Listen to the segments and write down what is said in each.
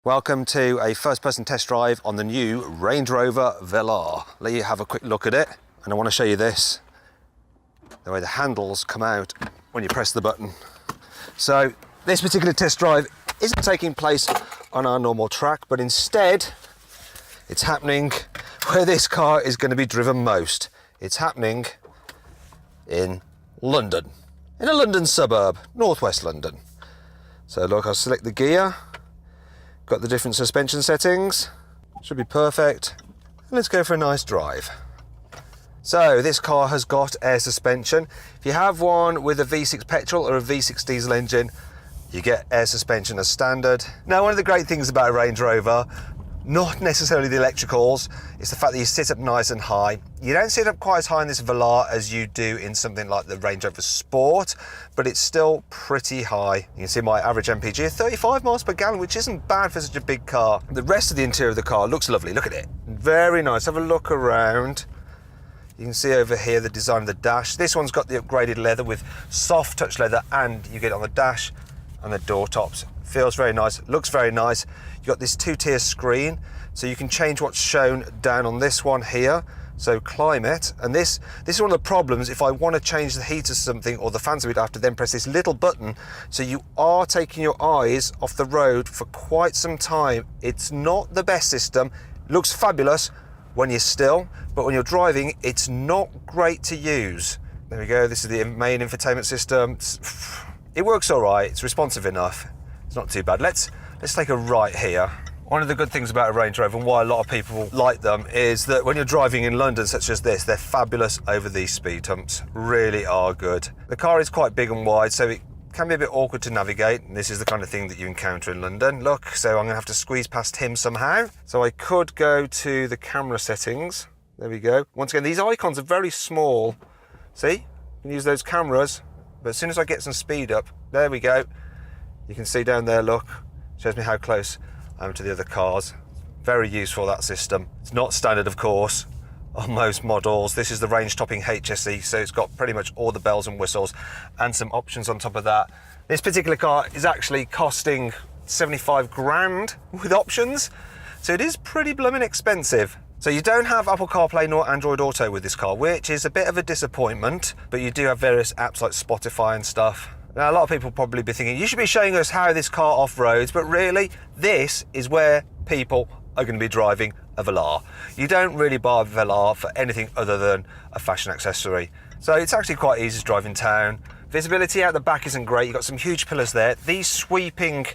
Welcome to a first-person test drive on the new Range Rover Velar. Let you have a quick look at it, and I want to show you this, the way the handles come out when you press the button. So this particular test drive isn't taking place on our normal track, but instead it's happening where this car is going to be driven most. It's happening in London, in a London suburb, northwest London. So look, I'll select the gear. Got the different suspension settings, should be perfect. Let's go for a nice drive. So this car has got air suspension. If you have one with a V6 petrol or a V6 diesel engine, you get air suspension as standard. Now, one of the great things about a Range Rover, not necessarily the electricals, is the fact that you sit up nice and high. You don't sit up quite as high in this Velar as you do in something like the Range Rover Sport, but it's still pretty high. You can see my average MPG is 35 miles per gallon, which isn't bad for such a big car. The rest of the interior of the car looks lovely. Look at it. Very nice. Have a look around. You can see over here the design of the dash. This one's got the upgraded leather with soft touch leather, and you get it on the dash and the door tops. Feels very nice, looks very nice. You've got this two-tier screen, so you can change what's shown down on this one here. So climate, and this is one of the problems. If I want to change the heat to something or the fans, we'd have to then press this little button. So you are taking your eyes off the road for quite some time. It's not the best system. Looks fabulous when you're still, but when you're driving, it's not great to use. There we go. This is the main infotainment system. It works all right. It's responsive enough. It's not too bad. Let's take a right here. One of the good things about a Range Rover, and why a lot of people like them, is that when you're driving in London such as this, they're fabulous over these speed humps. Really are good. The car is quite big and wide, so it can be a bit awkward to navigate. And this is the kind of thing that you encounter in London. Look, so I'm going to have to squeeze past him somehow. So I could go to the camera settings. There we go. Once again, these icons are very small. See? You can use those cameras, but as soon as I get some speed up, there we go. You can see down there, look, shows me how close I am to the other cars. Very useful, that system. It's not standard, of course, on most models. This is the range topping HSE, so it's got pretty much all the bells and whistles and some options on top of that. This particular car is actually costing 75 grand with options, so it is pretty blooming expensive. So you don't have Apple CarPlay nor Android Auto with this car, which is a bit of a disappointment, but you do have various apps like Spotify and stuff. Now, a lot of people will probably be thinking, you should be showing us how this car off-roads, but really, this is where people are going to be driving a Velar. You don't really buy a Velar for anything other than a fashion accessory. So it's actually quite easy to drive in town. Visibility out the back isn't great. You've got some huge pillars there. These sweeping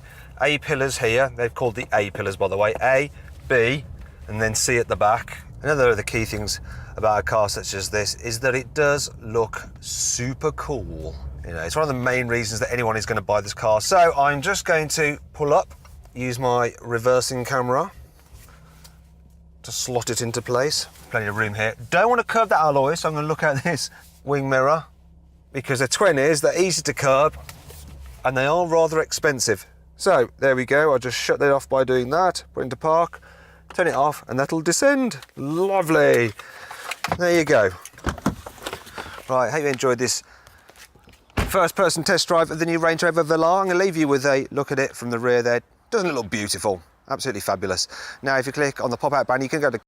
A pillars here, they've called the A pillars, by the way, A, B, and then C at the back. Another of the key things about a car such as this is that it does look super cool. You know, it's one of the main reasons that anyone is going to buy this car. So I'm just going to pull up, use my reversing camera to slot it into place. Plenty of room here. Don't want to curb that alloy, so I'm going to look at this wing mirror, because they're 20s, they're easy to curb, and they are rather expensive. So there we go. I'll just shut that off by doing that, put it into park, turn it off, and that'll descend. Lovely. There you go. Right, hope you enjoyed this first-person test drive of the new Range Rover Velar. I'm going to leave you with a look at it from the rear there. Doesn't it look beautiful? Absolutely fabulous. Now, if you click on the pop-out button, you can go to